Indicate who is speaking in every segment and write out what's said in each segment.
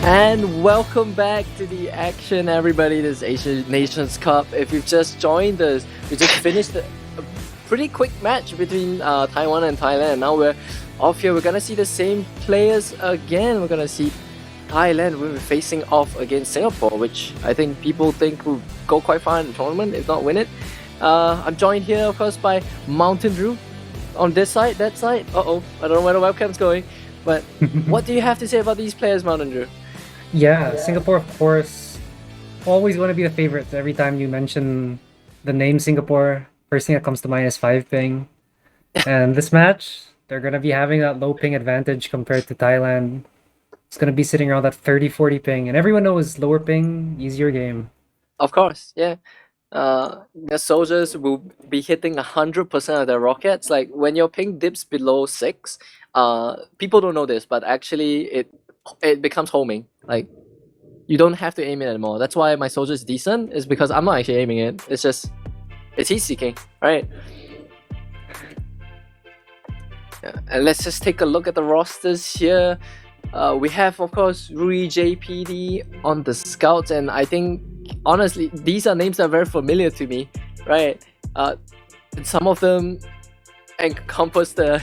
Speaker 1: And welcome back to the action, everybody. This Asian Nations Cup. If you've just joined us, we just finished a pretty quick match between Taiwan and Thailand. Now we're off here. We're gonna see the same players again. We're gonna see Thailand will be facing off against Singapore, which I think people think will go quite far in the tournament, if not win it. I'm joined here, of course, by mtndrew on this side, that side. I don't know where the webcam's going. But what do you have to say about these players, mtndrew?
Speaker 2: Yeah, Singapore, of course, always want to be the favorites. Every time you mention the name Singapore, first thing that comes to mind is 5 ping. And this match, they're going to be having that low ping advantage compared to Thailand. It's going to be sitting around that 30-40 ping. And everyone knows lower ping, easier game.
Speaker 1: Of course, yeah. The soldiers will be hitting 100% of their rockets. Like when your ping dips below 6, people don't know this, but actually it becomes homing. Like you don't have to aim it anymore. That's why my soldier is decent, is because I'm not actually aiming it. It's heat seeking, right? Yeah. And let's just take a look at the rosters here. We have, of course, Rui JPD on the scouts, and I think honestly these are names that are very familiar to me, right? Some of them encompass the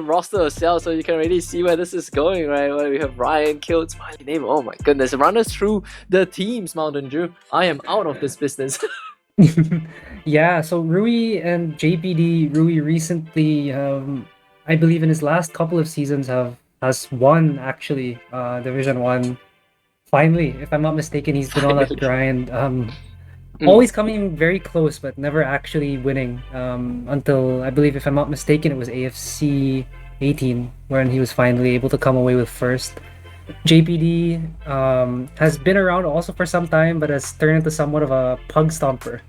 Speaker 1: roster itself, so you can really see where this is going, right? Where we have Ryan killed, Smiley name. Oh my goodness, run us through the teams, mtndrew. I am out of this business.
Speaker 2: Yeah, so Rui and JPD, Rui recently, I believe in his last couple of seasons has won actually Division 1. Finally, if I'm not mistaken, he's been on that grind. Always coming very close, but never actually winning. Until, I believe, if I'm not mistaken, it was AFC 18 when he was finally able to come away with first. JPD has been around also for some time, but has turned into somewhat of a pug stomper.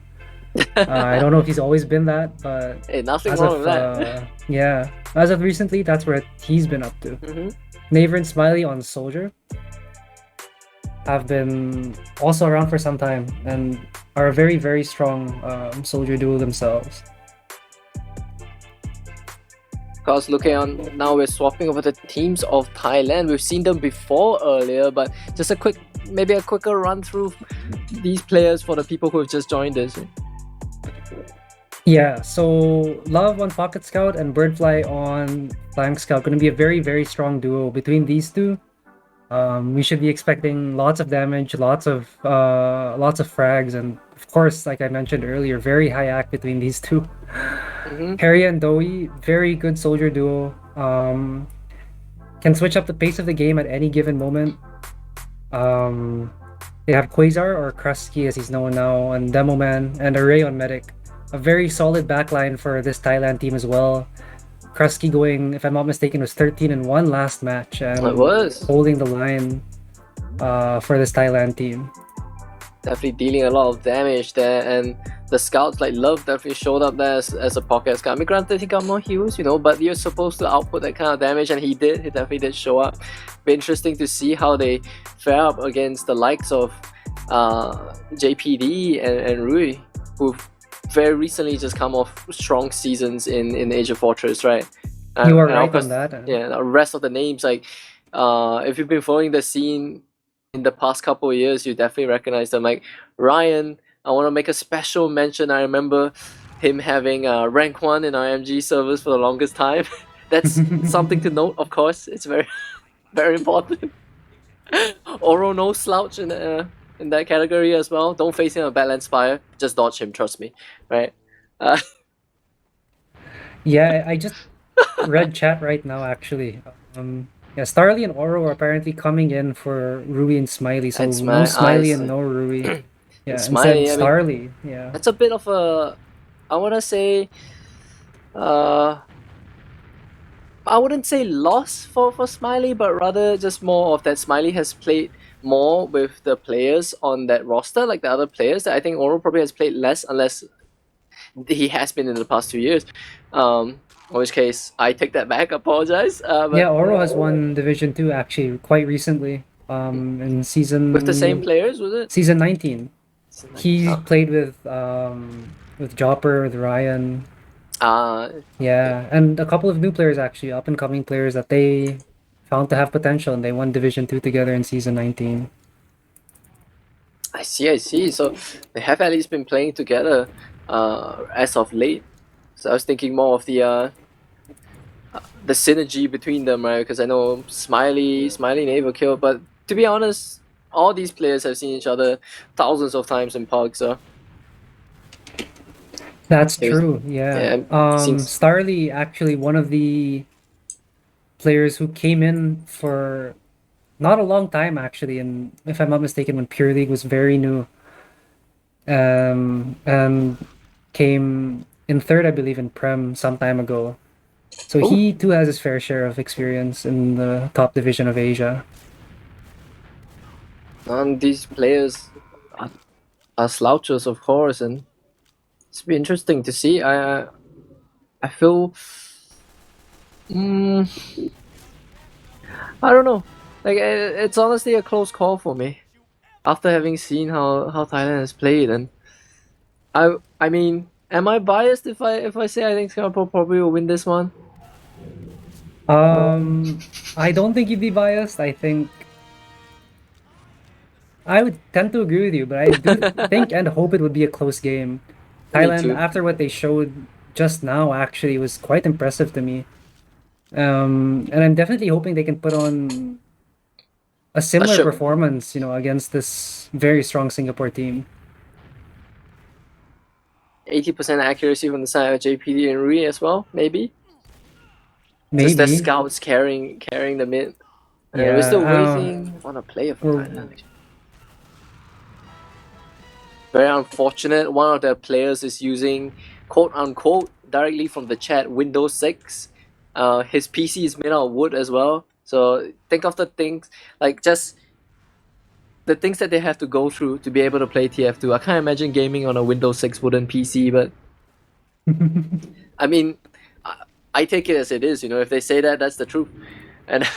Speaker 2: I don't know if he's always been that, but
Speaker 1: hey, nothing wrong with that.
Speaker 2: Yeah, as of recently, that's where he's been up to. Naver and Smiley on Soldier have been also around for some time and are a very, very strong soldier duo themselves.
Speaker 1: Because looking on now, we're swapping over the teams of Thailand. We've seen them before earlier, but just maybe a quicker run through these players for the people who have just joined us.
Speaker 2: Yeah, so Love on Pocket Scout and Birdfly on Flank Scout, going to be a very, very strong duo between these two. We should be expecting lots of damage, lots of frags, and of course, like I mentioned earlier, very high act between these two. Harry and Dowie, very good soldier duo. Can switch up the pace of the game at any given moment. They have Quasar, or Krusky as he's known now, and Demo Man, and Array on Medic. A very solid backline for this Thailand team as well. Krusky going, if I'm not mistaken, was 13-1 last match, and
Speaker 1: it was
Speaker 2: holding the line for this Thailand team.
Speaker 1: Definitely dealing a lot of damage there, and the scouts like Love definitely showed up there as a pocket scout. I mean, granted he got more heals, but you're supposed to output that kind of damage, and he did. He definitely did show up. Be interesting to see how they fare up against the likes of JPD and Rui, who've very recently just come off strong seasons in Asia Fortress, right?
Speaker 2: You are right on that.
Speaker 1: Yeah, the rest of the names, like if you've been following the scene in the past couple of years, you definitely recognize them. Like Ryan, I want to make a special mention. I remember him having rank 1 in IMG servers for the longest time. That's something to note, of course. It's very, very important. Oro no slouch in that category as well. Don't face him a Badland Spire. Just dodge him, trust me. Right?
Speaker 2: Yeah, I just read chat right now, actually. Yeah, Starly and Oro are apparently coming in for Rui and Smiley, so no Smiley and no Rui. Yeah,
Speaker 1: Smiley,
Speaker 2: instead Starly. Yeah,
Speaker 1: that's a bit of a, I want to say, I wouldn't say loss for Smiley, but rather just more of that Smiley has played more with the players on that roster, like the other players. That I think Oro probably has played less, unless he has been in the past 2 years. In which case, I take that back. Apologize.
Speaker 2: Yeah, Oro has won Division 2 actually quite recently. In season
Speaker 1: with the same players, was it?
Speaker 2: Season 19. He played with Jopper, with Ryan. Yeah, and a couple of new players actually, up and coming players that they found to have potential, and they won Division 2 together in season 19.
Speaker 1: I see, I see. So they have at least been playing together as of late. So I was thinking more of the synergy between them, right? Because I know Smiley never killed, but to be honest, all these players have seen each other thousands of times in PUG, so
Speaker 2: That's
Speaker 1: it was,
Speaker 2: true, yeah.
Speaker 1: it seems.
Speaker 2: Starly, actually, one of the players who came in for not a long time, actually, and if I'm not mistaken, when Pure League was very new, and came in third, I believe, in Prem some time ago. So
Speaker 1: Oh,
Speaker 2: he too has his fair share of experience in the top division of Asia.
Speaker 1: these players are slouchers, of course, and it's be interesting to see. I feel. Mm, I don't know. Like it's honestly a close call for me after having seen how Thailand has played, and I mean, am I biased if I say I think Singapore probably will win this one?
Speaker 2: I don't think you'd be biased. I think I would tend to agree with you, but I do think and hope it would be a close game.
Speaker 1: Me
Speaker 2: Thailand,
Speaker 1: too.
Speaker 2: after what they showed just now, actually was quite impressive to me. And I'm definitely hoping they can put on a
Speaker 1: A
Speaker 2: similar
Speaker 1: ship.
Speaker 2: performance, against this very strong Singapore team.
Speaker 1: 80% accuracy from the side of JPD and Rui as well, maybe. Just the
Speaker 2: Maybe,
Speaker 1: scouts carrying the mid. And we're still
Speaker 2: yeah.
Speaker 1: waiting on a player from
Speaker 2: We're
Speaker 1: Thailand. Very unfortunate. One of the players is using quote unquote directly from the chat Windows 6. His PC is made out of wood as well. So think of the things like just the things that they have to go through to be able to play TF2. I can't imagine gaming on a Windows 6 wooden PC, but I mean, I take it as it is. If they say that, that's the truth. And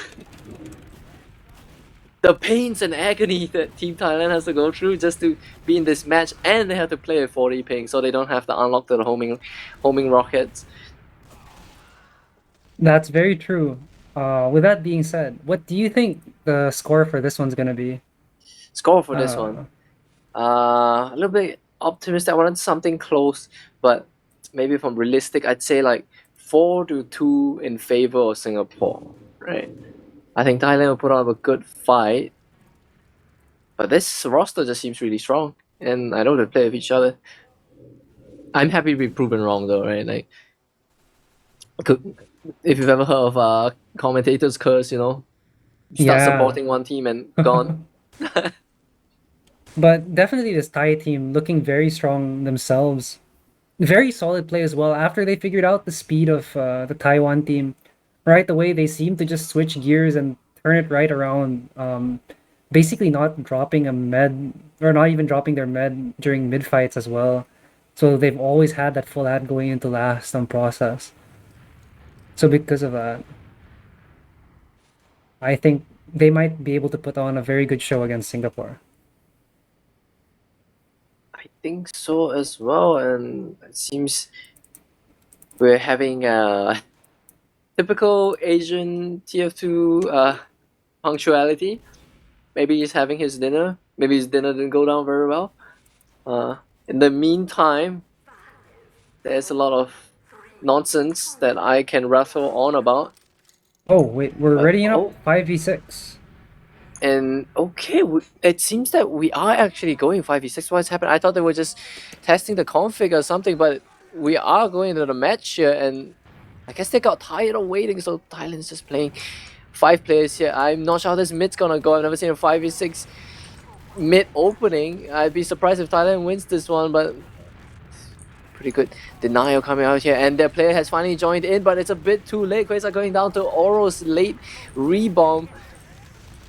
Speaker 1: the pains and agony that Team Thailand has to go through just to be in this match, and they have to play at 40 ping, so they don't have to unlock the homing rockets.
Speaker 2: That's very true. With that being said, what do you think the score for this one's gonna be?
Speaker 1: Score for this one. A little bit optimistic. I wanted something close, but maybe if I'm realistic, I'd say like 4-2 in favor of Singapore. Right. I think Thailand will put up a good fight, but this roster just seems really strong, and I know they play with each other. I'm happy to be proven wrong though, right? Like, if you've ever heard of commentators curse, start
Speaker 2: Yeah.
Speaker 1: supporting one team and gone.
Speaker 2: But definitely this Thai team looking very strong themselves. Very solid play as well. After they figured out the speed of the Taiwan team, right away they seem to just switch gears and turn it right around. Basically not dropping a med, or not even dropping their med during mid fights as well. So they've always had that full ad going into last on process. So because of that, I think they might be able to put on a very good show against Singapore.
Speaker 1: I think so as well, and it seems we're having a typical Asian TF2 punctuality. Maybe he's having his dinner. Maybe his dinner didn't go down very well. In the meantime, there's a lot of nonsense that I can rattle on about.
Speaker 2: Oh wait, we're
Speaker 1: But,
Speaker 2: readying up 5v6.
Speaker 1: And okay, it seems that we are actually going 5v6. What's happened? I thought they were just testing the config or something, but we are going to the match here, and I guess they got tired of waiting, so Thailand's just playing 5 players here. I'm not sure how this mid's gonna go. I've never seen a 5v6 mid opening. I'd be surprised if Thailand wins this one, but pretty good denial coming out here, and their player has finally joined in, but it's a bit too late. Quays are going down to Oro's late rebomb.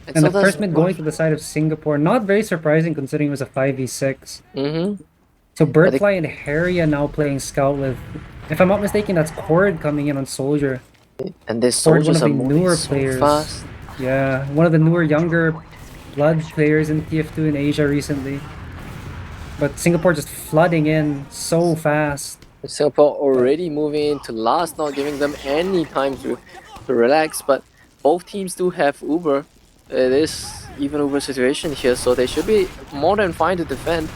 Speaker 2: And the first mid going to the side of Singapore. Not very surprising considering it was a 5v6. So Birdfly and Harry are now playing Scout with, if I'm not mistaken, that's Cord coming in on Soldier.
Speaker 1: And this
Speaker 2: Cord,
Speaker 1: Soldiers
Speaker 2: one of the newer
Speaker 1: so
Speaker 2: players.
Speaker 1: fast.
Speaker 2: Yeah, one of the newer, younger blood players in TF2 in Asia recently. But Singapore just flooding in so fast.
Speaker 1: Singapore already moving into last, not giving them any time to relax, but both teams do have Uber. It is even Uber situation here, so they should be more than fine to defend.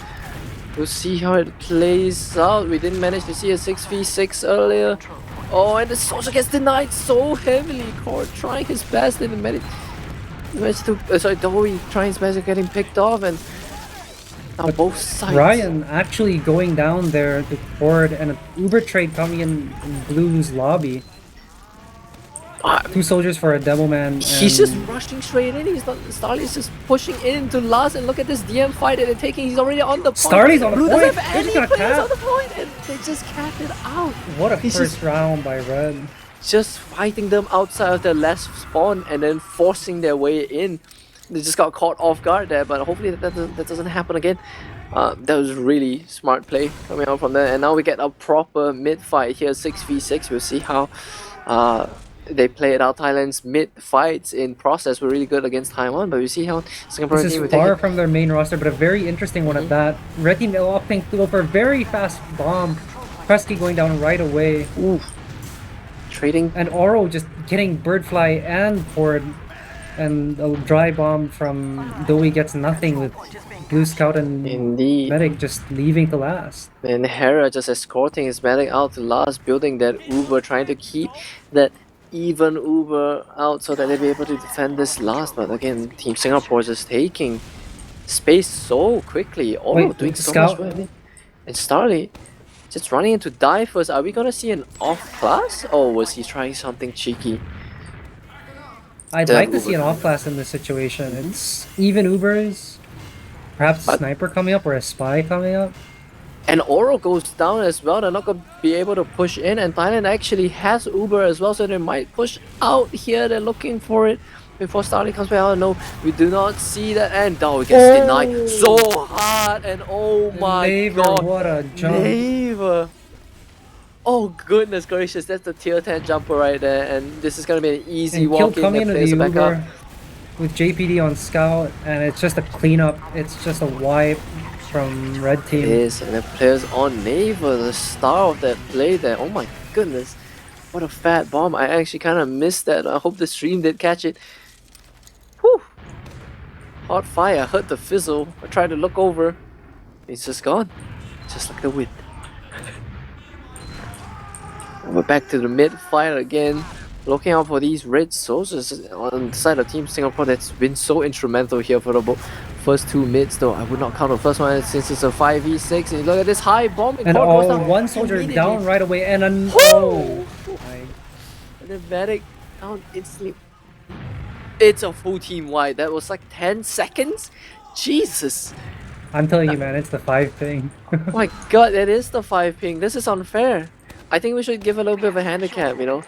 Speaker 1: We'll see how it plays out. We didn't manage to see a 6v6 earlier. Oh, and the soldier gets denied so heavily. Core trying his best in the medic. Managed to, sorry, Dowie trying his best at getting picked off, and now both sides.
Speaker 2: Ryan actually going down there to Cord, and an Uber trade coming in Blue's lobby. 2 soldiers for a demo man.
Speaker 1: He's just rushing straight in. He's not. Starly's just pushing into last, and look at this DM fight that they're taking. He's already on the point.
Speaker 2: Starly's on the
Speaker 1: Blue
Speaker 2: point.
Speaker 1: doesn't have any players on the point, and they just capped it out.
Speaker 2: What a first round by Red.
Speaker 1: Just fighting them outside of their last spawn and then forcing their way in. They just got caught off guard there, but hopefully that doesn't happen again. That was really smart play coming out from there, and now we get a proper mid fight here, 6v6. We'll see how they play it out. Thailand's mid fights in process were really good against Taiwan, but we see how Singapore
Speaker 2: this is far from their main roster, but a very interesting one at that. Red team opting to go for a very fast bomb. Presky going down right away.
Speaker 1: Ooh. Trading.
Speaker 2: And Oro just getting Birdfly and Ford, and a dry bomb from Dowie gets nothing with Blue Scout and
Speaker 1: Indeed.
Speaker 2: Medic just leaving to last.
Speaker 1: And Hera just escorting his Medic out to last, building that Uber, trying to keep that even Uber out so that they'll be able to defend this last. But again, Team Singapore is just taking space so quickly. Oro doing so much well. And Starly just running into die first. Are we gonna see an off class, or was he trying something cheeky?
Speaker 2: I'd like to see an off class in this situation. It's even Ubers, perhaps a sniper coming up or a spy coming up.
Speaker 1: And Oro goes down as well. They're not gonna be able to push in, and Thailand actually has Uber as well, so they might push out here. They're looking for it before Starly comes back out. No, we do not see that, and Dowie gets denied so hard, and oh my god,
Speaker 2: what a jump.
Speaker 1: Naver. Oh goodness gracious, that's the tier 10 jumper right there, and this is gonna be an easy walk in and plays back up.
Speaker 2: With JPD on scout, and it's just a cleanup. It's just a wipe from Red team.
Speaker 1: It is, and the players on Naver, the star of that play there. Oh my goodness, what a fat bomb. I actually kind of missed that. I hope the stream did catch it. Whew. Hot fire, I heard the fizzle. I tried to look over. It's just gone. Just like the wind. We're back to the mid fight again. Looking out for these red soldiers on the side of Team Singapore that's been so instrumental here for the first 2 mids, though I would not count the first one since it's a 5v6. And look at this high bomb.
Speaker 2: And one soldier down right away, and an
Speaker 1: the medic down instantly. It's a full team wipe. That was like 10 seconds? Jesus.
Speaker 2: I'm telling you, man, it's the 5 ping.
Speaker 1: Oh my god, it is the 5 ping. This is unfair. I think we should give a little bit of a handicap, you know?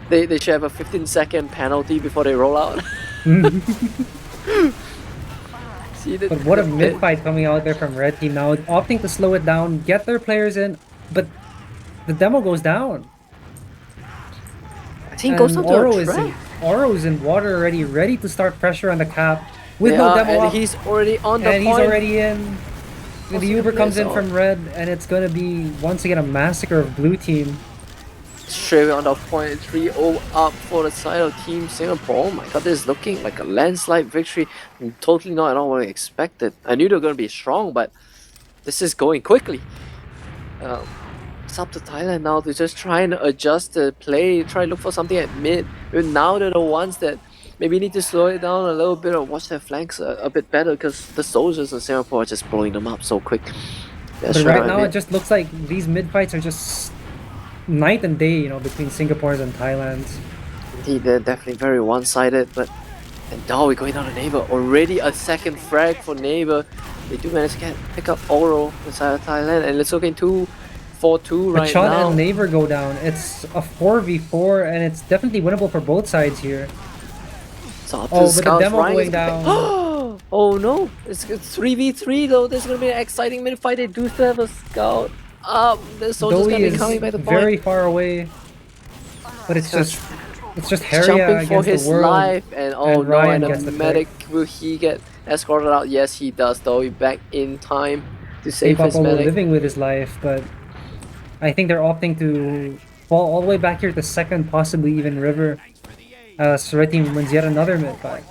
Speaker 1: They should have a 15-second penalty before they roll out. See,
Speaker 2: but what a mid-fight coming out there from Red Team now, opting to slow it down, get their players in, but the demo goes down.
Speaker 1: I think it goes down to a track.
Speaker 2: Oro is in water already, ready to start pressure on the cap. With no demo
Speaker 1: and
Speaker 2: up,
Speaker 1: he's already on the point.
Speaker 2: And he's already in. The Uber comes in from Red, and it's gonna be once again a massacre of Blue Team.
Speaker 1: Straight on the point, 3-0 up for the side of Team Singapore. Oh my god, this is looking like a landslide victory. Totally not at all what I expected. I knew they were gonna be strong, but this is going quickly. It's up to Thailand now to just try and adjust the play, try and look for something at mid. Now they're the ones that maybe need to slow it down a little bit or watch their flanks a bit better, because the soldiers in Singapore are just blowing them up so quick.
Speaker 2: But right now it just looks like these mid fights are just night and day, you know, between Singapore's and Thailand's.
Speaker 1: Indeed, they're definitely very one-sided, but and now we're going down to Neighbor. Already a second frag for Neighbor. They do manage to pick up Oro inside of Thailand, and it's looking 2-4-2 right
Speaker 2: Chun
Speaker 1: now.
Speaker 2: and Neighbor go down. It's a 4v4, and it's definitely winnable for both sides here.
Speaker 1: So
Speaker 2: with the demo going down.
Speaker 1: Oh no, it's 3v3 though. There's gonna be an exciting mid fight. They do still have a scout up. The soldier's gonna be coming back to point.
Speaker 2: Very far away, but it's just Harrier
Speaker 1: jumping for
Speaker 2: against
Speaker 1: his
Speaker 2: the world.
Speaker 1: life, and oh
Speaker 2: and
Speaker 1: no,
Speaker 2: Ryan
Speaker 1: and
Speaker 2: gets
Speaker 1: the
Speaker 2: the
Speaker 1: medic, will he get escorted out? Yes, he does though. He's back in time to save his medic.
Speaker 2: Living with his life, but I think they're opting to fall all the way back here to second, possibly even River. as red team wins yet another mid fight.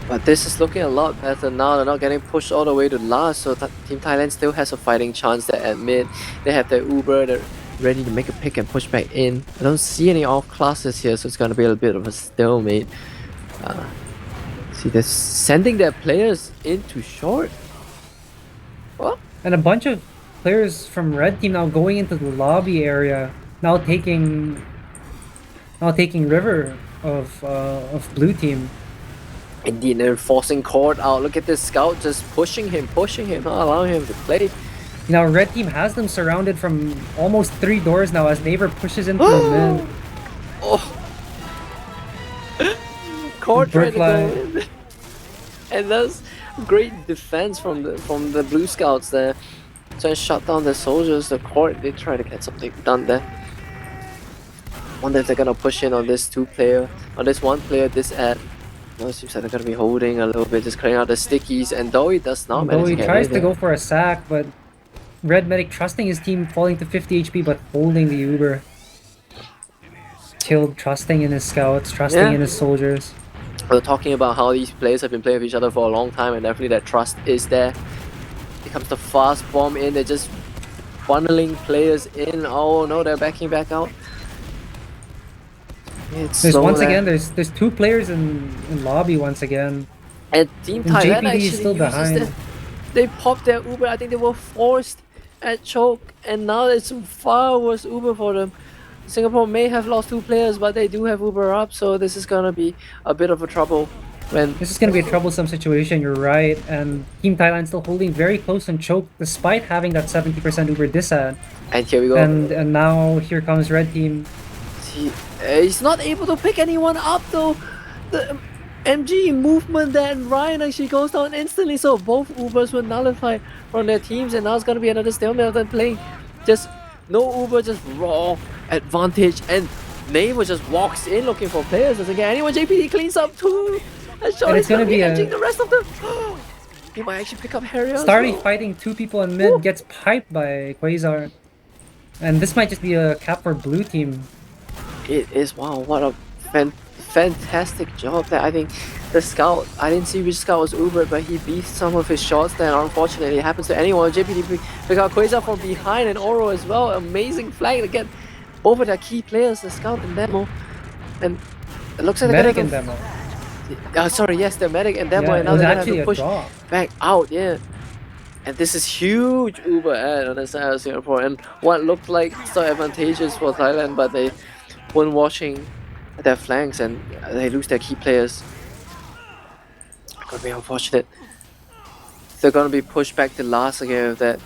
Speaker 1: But this is looking a lot better now. They're not getting pushed all the way to last, so Team Thailand still has a fighting chance there at mid. They have their Uber, they're ready to make a pick and push back in. I don't see any off classes here, so it's gonna be a bit of a stalemate. See, they're sending their players into short. Well,
Speaker 2: And a bunch of players from red team now going into the lobby area, now taking river of blue team.
Speaker 1: indeed, they're forcing Cord out. Look at this scout just pushing him, not allowing him to play.
Speaker 2: Now red team has them surrounded from almost 3 doors now as Neighbor pushes into the mid.
Speaker 1: Oh! Cord trying to go in. And that's great defense from the blue scouts there. Trying to shut down the soldiers. The Cord did try to get something done there. Wonder if they're gonna push in on this one player, this ad. No, it seems like they're gonna be holding a little bit, just clearing out the stickies, and Doi does not manage
Speaker 2: Though he
Speaker 1: to get
Speaker 2: tries to
Speaker 1: there.
Speaker 2: go for a sack, but red medic trusting his team, falling to 50 HP, but holding the Uber. Killed, trusting in his scouts, trusting in his soldiers.
Speaker 1: We're talking about how these players have been playing with each other for a long time, and definitely that trust is there. Here comes the fast bomb in, they're just funneling players in. Oh no, they're backing back out. It's
Speaker 2: There's
Speaker 1: slow
Speaker 2: once
Speaker 1: there.
Speaker 2: again, there's 2 players in lobby once again.
Speaker 1: And Team
Speaker 2: And
Speaker 1: Thailand
Speaker 2: JPD
Speaker 1: actually
Speaker 2: is still
Speaker 1: uses
Speaker 2: behind.
Speaker 1: they popped their Uber. I think they were forced at choke, and now it's far worse Uber for them. Singapore may have lost 2 players, but they do have Uber up, so this is gonna be a bit of a trouble. When
Speaker 2: This is gonna be a troublesome situation, you're right, and Team Thailand still holding very close and choke despite having that 70% Uber disad.
Speaker 1: and here we go.
Speaker 2: And now here comes red team.
Speaker 1: He's not able to pick anyone up though. The MG movement there, and Ryan actually goes down instantly, so both Ubers were nullified from their teams, and now it's gonna be another stalemate of them playing. Just no Uber, just raw advantage, and Neighbor just walks in looking for players, doesn't get anyone. JPD cleans up too, and
Speaker 2: it's gonna be a-
Speaker 1: edging the rest of them. He might actually pick up Harry as
Speaker 2: Starry
Speaker 1: well.
Speaker 2: fighting 2 people in mid, gets piped by Quasar. And this might just be a cap for blue team.
Speaker 1: It is, wow, what a fantastic job there. I think the scout, I didn't see which scout was Uber, but he beat some of his shots there, and unfortunately it happens to anyone. JPD pick out Quasar from behind, and Oro as well. Amazing flag to get both of their key players, the scout and Demo. And it looks like they're
Speaker 2: Medic
Speaker 1: gonna
Speaker 2: and demo.
Speaker 1: sorry, yes, the medic and Demo,
Speaker 2: Yeah,
Speaker 1: and
Speaker 2: it
Speaker 1: now
Speaker 2: was
Speaker 1: they're gonna have
Speaker 2: actually
Speaker 1: to
Speaker 2: a
Speaker 1: push
Speaker 2: drop.
Speaker 1: back out, yeah. And this is huge Uber ad on the side of Singapore, and what looked like so advantageous for Thailand, but they weren't watching their flanks and they lose their key players. Gonna be unfortunate. They're gonna be pushed back to last again with that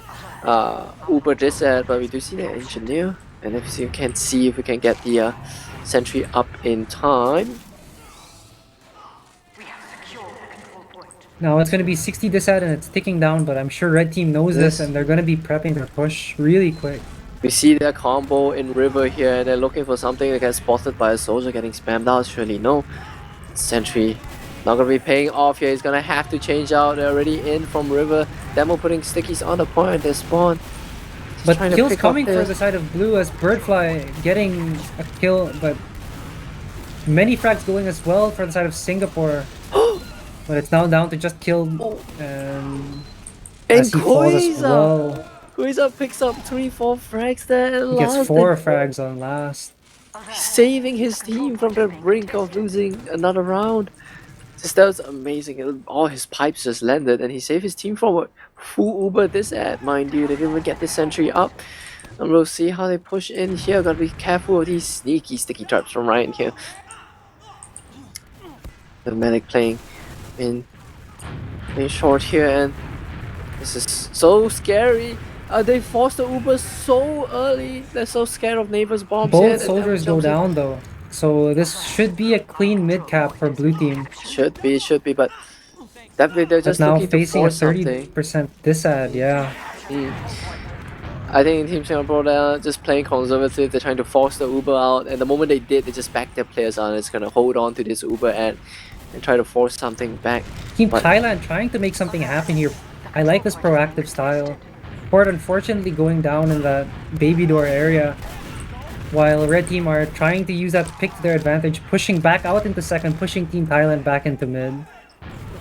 Speaker 1: Uber disad, but we do see the engineer, and if you can see if we can get the sentry up in time.
Speaker 2: Now it's gonna be 60 disad and it's ticking down, but I'm sure red team knows this and they're gonna be prepping their push really quick.
Speaker 1: We see their combo in river here, and they're looking for something that gets spotted by a soldier getting spammed out. Surely no. Sentry not gonna be paying off here. He's gonna have to change out. They're already in from river. Demo putting stickies on the point. They spawn. Just
Speaker 2: But
Speaker 1: trying to
Speaker 2: kills
Speaker 1: pick up
Speaker 2: coming for
Speaker 1: this.
Speaker 2: the side of blue as Birdfly getting a kill, but many frags going as well for the side of Singapore. But it's now down to just kill
Speaker 1: And
Speaker 2: and as he falls as well.
Speaker 1: Koiza picks up 3-4 frags there.
Speaker 2: He gets
Speaker 1: Last
Speaker 2: 4
Speaker 1: and
Speaker 2: frags on last.
Speaker 1: saving his team from the brink of losing another round. Just that was amazing. All his pipes just landed, and he saved his team from a full Uber this ad, mind you. They didn't even get the sentry up. And we'll see how they push in here. Gotta be careful of these sneaky sticky traps from Ryan here. The medic playing in short here, and this is so scary. They forced the Uber so early. They're so scared of neighbors' bombs. here,
Speaker 2: Both
Speaker 1: that
Speaker 2: soldiers go
Speaker 1: jumps in.
Speaker 2: down though. So this should be a clean mid cap for blue team.
Speaker 1: Should be, but definitely they're
Speaker 2: But
Speaker 1: just
Speaker 2: now
Speaker 1: looking to
Speaker 2: facing a
Speaker 1: force something.
Speaker 2: 30% disad, yeah.
Speaker 1: I think Team Singapore, they're just playing conservative. They're trying to force the Uber out, and the moment they did, they just back their players on. It's gonna hold on to this Uber and try to force something back.
Speaker 2: Team
Speaker 1: But-
Speaker 2: Thailand trying to make something happen here. I like this proactive style. Port unfortunately going down in that baby door area. while red team are trying to use that pick to their advantage, pushing back out into second, pushing Team Thailand back into mid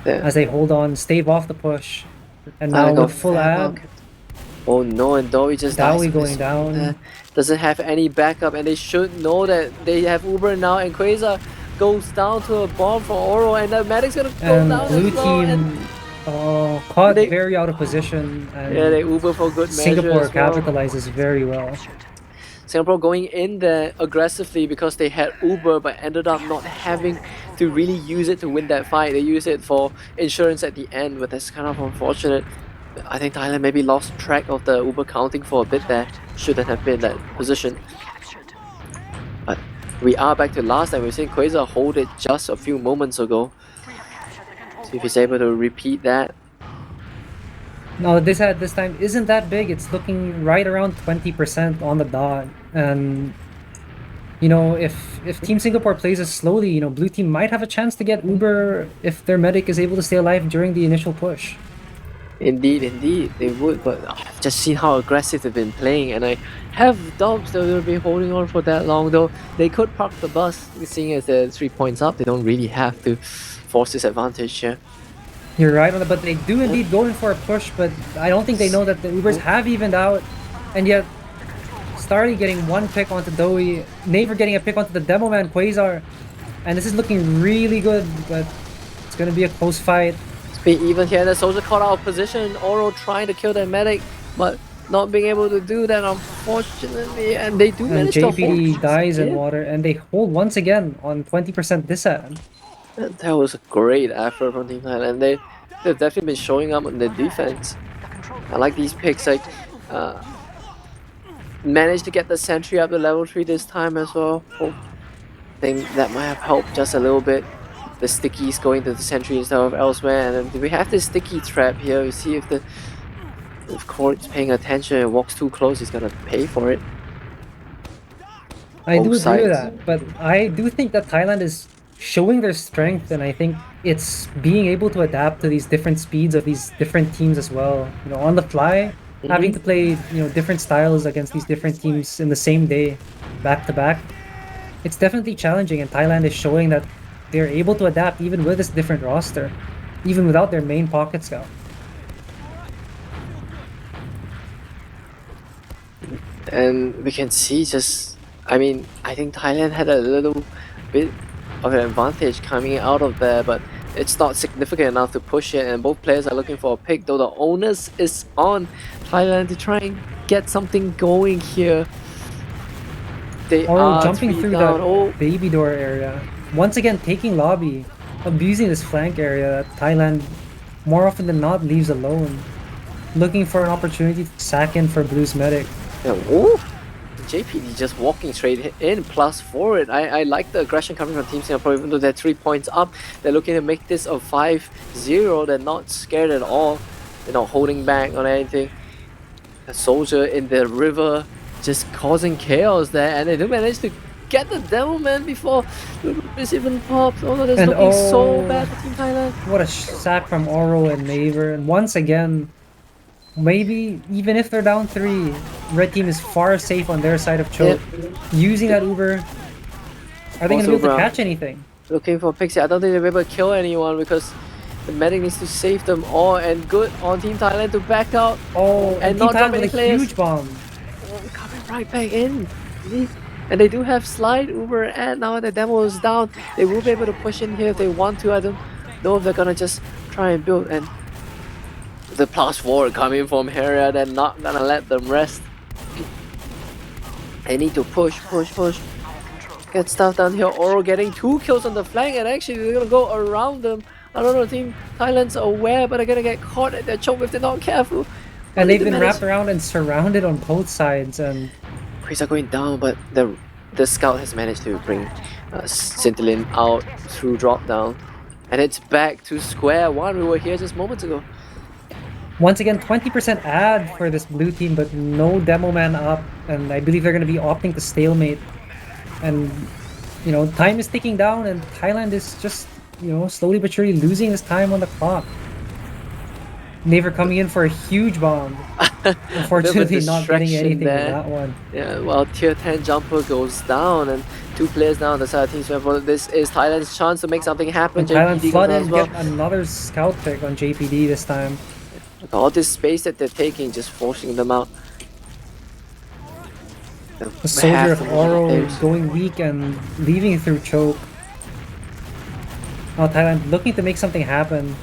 Speaker 1: Yeah.
Speaker 2: as they hold on, stave off the push. And now
Speaker 1: I got
Speaker 2: with full
Speaker 1: fat
Speaker 2: ad,
Speaker 1: market. Oh no, and Dowie just dies.
Speaker 2: Dowie
Speaker 1: on
Speaker 2: going
Speaker 1: this
Speaker 2: down.
Speaker 1: one. Doesn't have any backup, and they should know that they have Uber now, and Quasar goes down to a bomb from Oro, and the medic's gonna go
Speaker 2: And
Speaker 1: down
Speaker 2: blue
Speaker 1: as well,
Speaker 2: team caught
Speaker 1: they-
Speaker 2: very out of position, and
Speaker 1: yeah, they Uber for good measure
Speaker 2: Singapore
Speaker 1: as well.
Speaker 2: capitalizes very well.
Speaker 1: Singapore going in there aggressively because they had Uber but ended up not having to really use it to win that fight. They use it for insurance at the end, but that's kind of unfortunate. I think Thailand maybe lost track of the Uber counting for a bit there. Shouldn't have been that position. But we are back to last time. We've seen Quasar hold it just a few moments ago. See if he's able to repeat that.
Speaker 2: No, this time isn't that big. It's looking right around 20% on the dot. And you know, if Team Singapore plays us slowly, you know, blue team might have a chance to get Uber if their medic is able to stay alive during the initial push.
Speaker 1: Indeed, they would, but I've just seen how aggressive they've been playing, and I have doubts that they'll be holding on for that long, though they could park the bus, seeing as they're 3 points up. They don't really have to force this advantage here.
Speaker 2: You're right on it, but they do indeed go in for a push, but I don't think they know that the Ubers have evened out, and yet Starly getting one pick onto Dowie, Naver getting a pick onto the demo man Quasar, and this is looking really good, but it's gonna be a close fight.
Speaker 1: Be even here, the soldier caught out of position. Oro trying to kill their medic, but not being able to do that, unfortunately. And they do
Speaker 2: And
Speaker 1: manage to hold.
Speaker 2: JPD dies in
Speaker 1: Yeah.
Speaker 2: water, and they hold once again on 20% disad.
Speaker 1: That was a great effort from Team Thailand. They've definitely been showing up on their defense. I like these picks. Like, managed to get the sentry up to level 3 this time as well. I think that might have helped just a little bit. The stickies going to the sentry instead of elsewhere, and then we have this sticky trap here. We see if Court's paying attention and walks too close, he's gonna pay for it.
Speaker 2: I do
Speaker 1: Both
Speaker 2: agree with
Speaker 1: sides.
Speaker 2: that, but I do think that Thailand is showing their strength, and I think it's being able to adapt to these different speeds of these different teams as well. You know, on the fly, having to play, you know, different styles against these different teams in the same day, back to back. It's definitely challenging, and Thailand is showing that they're able to adapt even with this different roster, even without their main pocket scout.
Speaker 1: And we can see just, I mean, I think Thailand had a little bit of an advantage coming out of there, but it's not significant enough to push it, and both players are looking for a pick, though the onus is on Thailand to try and get something going here. They are
Speaker 2: jumping through
Speaker 1: down.
Speaker 2: that baby door area. Once again, taking lobby, abusing this flank area that Thailand more often than not leaves alone. Looking for an opportunity to sack in for Blue's medic.
Speaker 1: Yeah, ooh. JPD just walking straight in, plus forward. I like the aggression coming from Team Singapore, even though they're 3 points up. They're looking to make this a 5-0. They're not scared at all. They're not holding back on anything. A soldier in the river just causing chaos there, and they do manage to get the Devil Man before this even pops. Oh no, that's looking so bad for Team Thailand.
Speaker 2: What a sack from Oro and Naver, and once again, maybe even if they're down 3, red team is far safe on their side of choke. Using that Uber, are they going to be able to catch anything?
Speaker 1: Looking for Pixie. I don't think they'll be able to kill anyone because the medic needs to save them all, and good on Team Thailand to back out.
Speaker 2: Oh, and
Speaker 1: not
Speaker 2: Team
Speaker 1: drop
Speaker 2: Thailand
Speaker 1: any
Speaker 2: with a
Speaker 1: players.
Speaker 2: huge bomb.
Speaker 1: Coming right back in. And they do have slide Uber, and now the demo is down. They will be able to push in here if they want to. I don't know if they're gonna just try and build, and the plus 4 coming from Harrier, they're not gonna let them rest. They need to push. Get stuff down here. Oro getting 2 kills on the flank, and actually they're gonna go around them. I don't know, Team Thailand's aware, but they're gonna get caught at their choke if they're not careful.
Speaker 2: And they've been wrapped around and surrounded on both sides, and
Speaker 1: Are going down, but the scout has managed to bring Scintillin out through drop down, and it's back to square one. We were here just moments ago.
Speaker 2: once again 20% ad for this blue team, but no demo man up, and I believe they're going to be opting to stalemate. And you know, time is ticking down, and Thailand is just, you know, slowly but surely losing this time on the clock. Naver coming in for a huge bomb. Unfortunately, not getting
Speaker 1: distraction
Speaker 2: anything with
Speaker 1: there.
Speaker 2: that one.
Speaker 1: Yeah, well, tier 10 jumper goes down, and 2 players down on the side of Team Swivel. This is Thailand's chance to make something happen.
Speaker 2: And Thailand
Speaker 1: JPD
Speaker 2: flood
Speaker 1: goes
Speaker 2: in,
Speaker 1: as well.
Speaker 2: get another scout pick on JPD this time.
Speaker 1: With all this space that they're taking, just forcing them out.
Speaker 2: The soldier of Oro going weak and leaving through choke. Now Thailand looking to make something happen.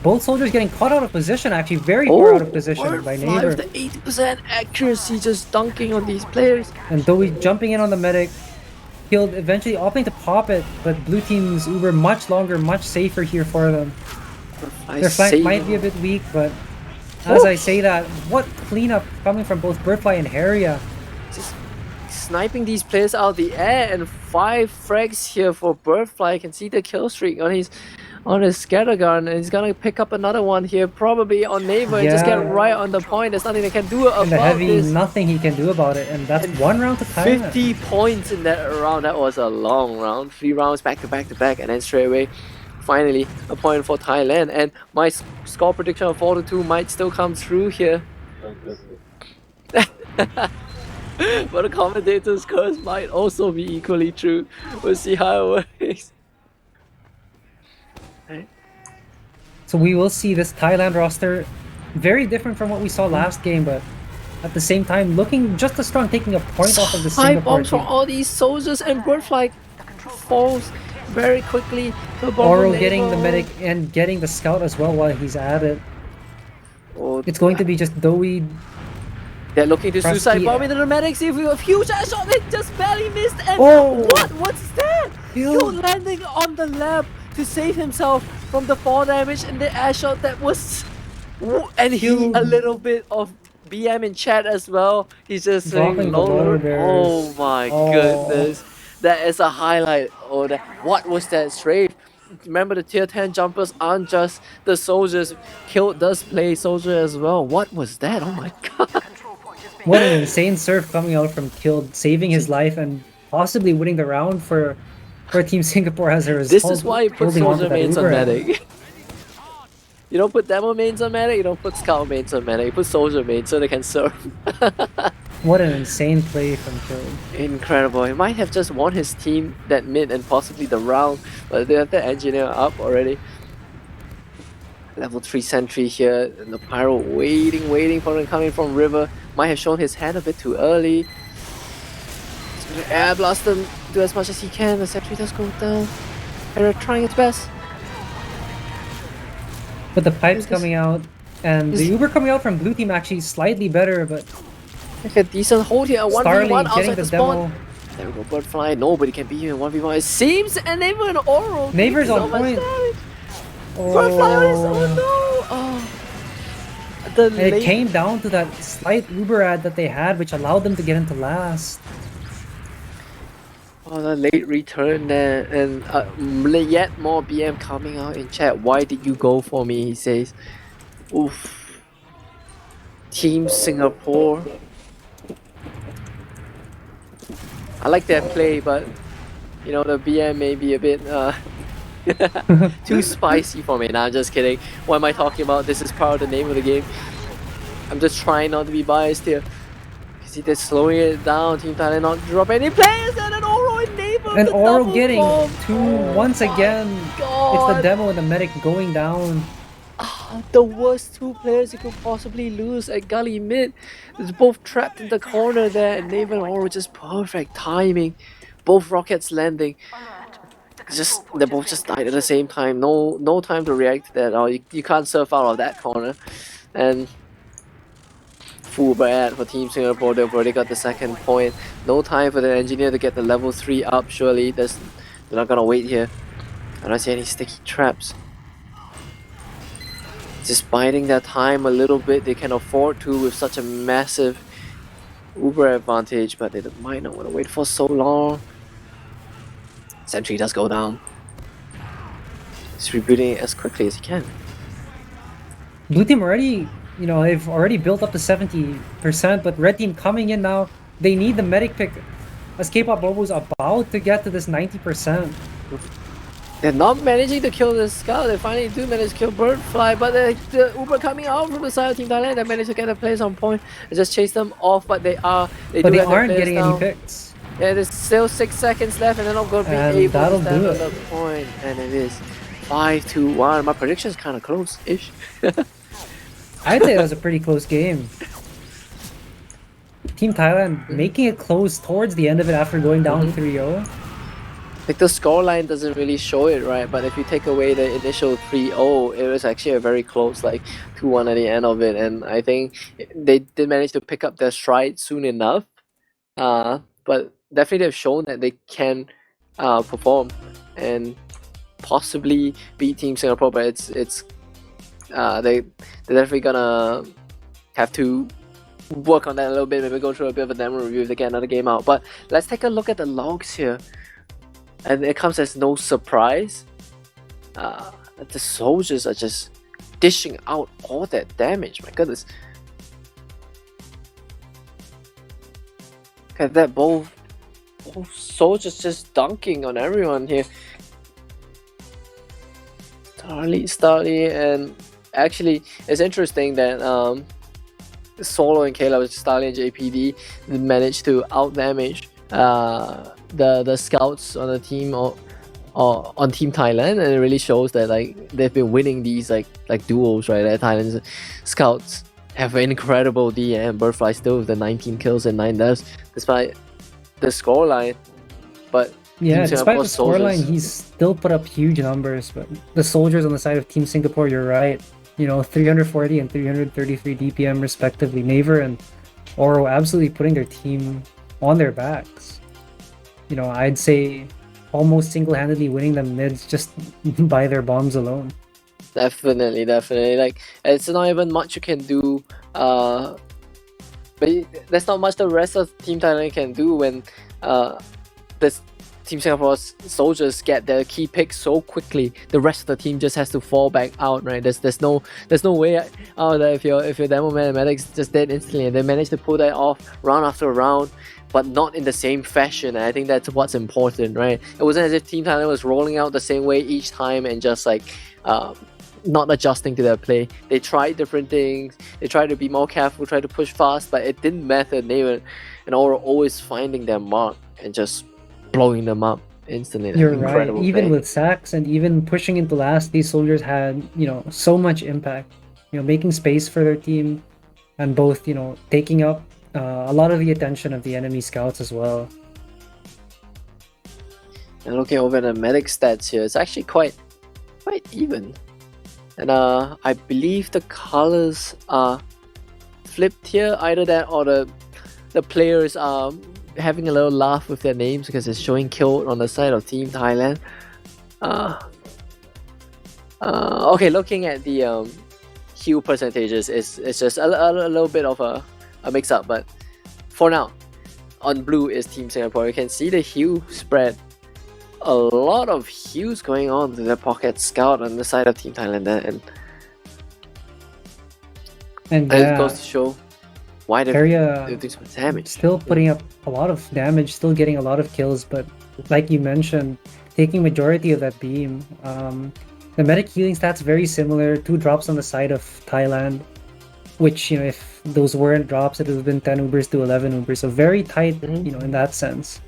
Speaker 2: Both soldiers getting caught out of position, actually very far out of position by Naver.
Speaker 1: The 80% accuracy just dunking on these players.
Speaker 2: And Dowie jumping in on the medic, killed, eventually opting to pop it, but blue team's Uber much longer, much safer here for them. Their flank might be a bit weak, but as I say that, what cleanup coming from both Birdfly and Haria.
Speaker 1: Just sniping these players out of the air, and 5 frags here for Birdfly. You can see the kill streak on his scattergun, and he's gonna pick up another one here, probably on Naver, and just get right on the point. There's nothing they can do about
Speaker 2: and the heavy,
Speaker 1: this.
Speaker 2: nothing he can do about it, and that's and 1 round to Thailand.
Speaker 1: 50 points in that round. That was a long round. 3 rounds back to back to back, and then straight away, finally, a point for Thailand. And my score prediction of 4-2 might still come through here. But the commentator's curse might also be equally true. We'll see how it works.
Speaker 2: So we will see this Thailand roster very different from what we saw last game, but at the same time looking just as strong, taking a point off of the Singapore
Speaker 1: bombs from all these soldiers, and Birdfly falls very quickly.
Speaker 2: Oro getting the medic and getting the scout as well while he's at it. It's going to be just Dowie.
Speaker 1: They're looking to suicide bomb into the medics. If we have huge air shot, they just barely missed. And what's that? He'll landing on the lab to save himself from the 4 damage and the air shot that was. And he a little bit of BM in chat as well. He's just saying, oh my goodness. That is a highlight. What was that strafe? Remember, the tier 10 jumpers aren't just the soldiers. Kill does play soldier as well. What was that? Oh my god.
Speaker 2: What an insane surf coming out from Killed, saving his life and possibly winning the round for Team Singapore as a result.
Speaker 1: This is why you put soldier mains on medic. You don't put demo mains on medic, you don't put scout mains on medic, you put soldier mains so they can surf.
Speaker 2: What an insane play from Killed.
Speaker 1: Incredible. He might have just won his team that mid and possibly the round, but they have the engineer up already. Level 3 sentry here, and the pyro waiting for him coming from river. Might have shown his hand a bit too early. He's gonna air blast them, do as much as he can. The sentry does go down. Era trying its best.
Speaker 2: But the pipes coming out, and the Uber coming out from blue team actually slightly better, but
Speaker 1: like a decent hold here, 1v1 outside the spawn.
Speaker 2: Demo.
Speaker 1: There we go, Birdfly. Nobody can beat him in 1v1. It seems, and Naver and Oro.
Speaker 2: Naver's on point.
Speaker 1: Birdfly on his own, no! Oh.
Speaker 2: And it came down to that slight Uber ad that they had, which allowed them to get into last.
Speaker 1: Oh, the late return there, and yet more BM coming out in chat. Why did you go for me? He says. Oof. Team Singapore. I like that play, but you know, the BM may be a bit too spicy for me. Nah, I'm just kidding. What am I talking about? This is part of the name of the game. I'm just trying not to be biased here. You see, they're slowing it down. Team Thailand not drop any players, and an Oro and Naver.
Speaker 2: And Oro getting once again. It's the demo and the medic going down.
Speaker 1: The worst 2 players you could possibly lose at Gully mid. They're both trapped in the corner there, and Naver and Oro just perfect timing. Both rockets landing. They both just died at the same time. No time to react to that. Oh, you can't surf out of that corner. And full bad for Team Singapore. They've already got the 2nd point. No time for the engineer to get the level 3 up. Surely they're not gonna wait here. I don't see any sticky traps. Just biding their time a little bit. They can afford to with such a massive Uber advantage, but they might not want to wait for so long. Sentry does go down. He's rebooting it as quickly as he can.
Speaker 2: Blue team already, they've already built up to 70%, but red team coming in now. They need the medic pick as K-pop Bobo's about to get to this 90%.
Speaker 1: They're not managing to kill the scout. They finally do manage to kill Birdfly, but the Uber coming out from the side of Team Thailand, they managed to get the players on point and just chase them off, but they do
Speaker 2: But they
Speaker 1: have their
Speaker 2: aren't
Speaker 1: players
Speaker 2: getting
Speaker 1: down.
Speaker 2: any picks.
Speaker 1: Yeah, there's still 6 seconds left, and they're not going to be
Speaker 2: And
Speaker 1: able to
Speaker 2: that'll
Speaker 1: stand
Speaker 2: do
Speaker 1: on
Speaker 2: it.
Speaker 1: the point, and it is 5-1. My prediction is kind of close-ish.
Speaker 2: I'd say that was a pretty close game. Team Thailand making it close towards the end of it after going down 3-0.
Speaker 1: Like the scoreline doesn't really show it, right? But if you take away the initial 3-0, it was actually a very close, like 2-1 at the end of it. And I think they did manage to pick up their stride soon enough. But definitely they've shown that they can perform and possibly beat Team Singapore. But they're definitely gonna have to work on that a little bit. Maybe go through a bit of a demo review if they get another game out. But let's take a look at the logs here. And it comes as no surprise that the soldiers are just dishing out all that damage. My goodness. Look at that, both soldiers just dunking on everyone here. Starly, and actually it's interesting that Solo and Kayla, which is Starly and JPD, managed to out damage the scouts on the team or on Team Thailand, and it really shows that like they've been winning these like duos, right? Thailand's scouts have an incredible DM. Birdfly still with the 19 kills and 9 deaths despite the scoreline. But
Speaker 2: yeah,
Speaker 1: Team
Speaker 2: despite the
Speaker 1: Singapore's
Speaker 2: scoreline,
Speaker 1: soldiers,
Speaker 2: he's still put up huge numbers. But the soldiers on the side of Team Singapore, you're right. You know, 340 and 333 DPM respectively. Naver and Oro absolutely putting their team on their backs. You know, I'd say almost single-handedly winning the mids just by their bombs alone.
Speaker 1: definitely. Like it's not even much you can do. But there's not much the rest of Team Thailand can do when this Team Singapore's soldiers get their key picks so quickly. The rest of the team just has to fall back out, right? There's no way that if your demo man and medics just dead instantly, and they manage to pull that off round after round, but not in the same fashion. And I think that's what's important, right? It wasn't as if Team Thailand was rolling out the same way each time and just like not adjusting to their play. They tried different things. They tried to be more careful, tried to push fast, but it didn't matter. They were always finding their mark and just blowing them up instantly.
Speaker 2: You're right. Even
Speaker 1: play.
Speaker 2: with sacks and even pushing into last, these soldiers had, you know, so much impact. You know, making space for their team and both, you know, taking up a lot of the attention of the enemy scouts as well.
Speaker 1: And looking over the medic stats here, it's actually quite even. And I believe the colors are flipped here. Either that or the players are having a little laugh with their names because it's showing killed on the side of Team Thailand. Okay, looking at the heal percentages, it's just a little bit of a mix-up, but for now, on blue is Team Singapore. You can see the heal spread. A lot of heals going on to the pocket scout on the side of Team Thailand there, and it goes to show why they're doing so much damage.
Speaker 2: Still putting up a lot of damage, still getting a lot of kills, but like you mentioned, taking majority of that beam. The medic healing stats very similar, 2 drops on the side of Thailand, which, you know, if those weren't drops, it would have been 10 Ubers to 11 Ubers, so very tight, you know, in that sense.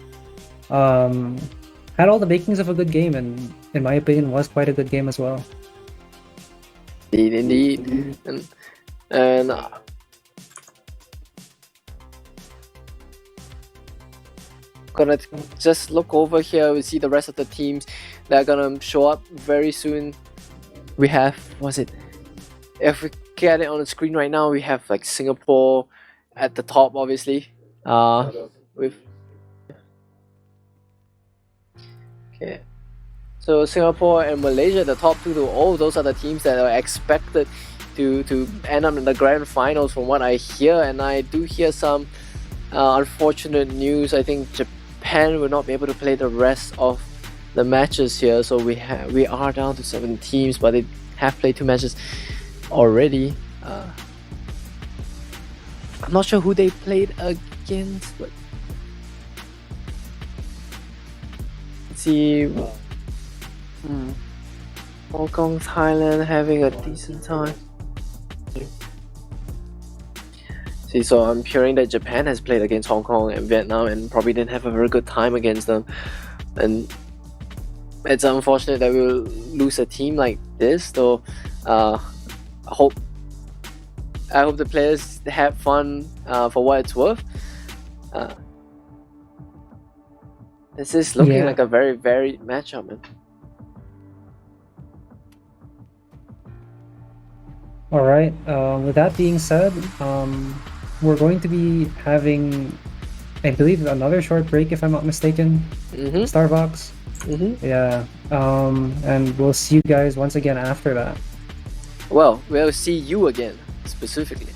Speaker 2: Had all the makings of a good game, and in my opinion was quite a good game as well.
Speaker 1: Indeed. And gonna just look over here. We see the rest of the teams that are gonna show up very soon. We have, if we get it on the screen right now, we have like Singapore at the top, obviously. With okay, so Singapore and Malaysia, the top two, those are the teams that are expected to end up in the grand finals from what I hear. And I do hear some unfortunate news. I think Japan will not be able to play the rest of the matches here, so we are down to 7 teams, but they have played 2 matches already. I'm not sure who they played against, but let's see. Hong Kong, Thailand having a decent time. See, so I'm hearing that Japan has played against Hong Kong and Vietnam and probably didn't have a very good time against them. And it's unfortunate that we'll lose a team like this, though. I hope the players have fun for what it's worth. This is looking like a very varied matchup, man.
Speaker 2: All right. With that being said, we're going to be having, I believe, another short break, if I'm not mistaken. Starvox. Yeah. And we'll see you guys once again after that.
Speaker 1: Well, we'll see you again, specifically.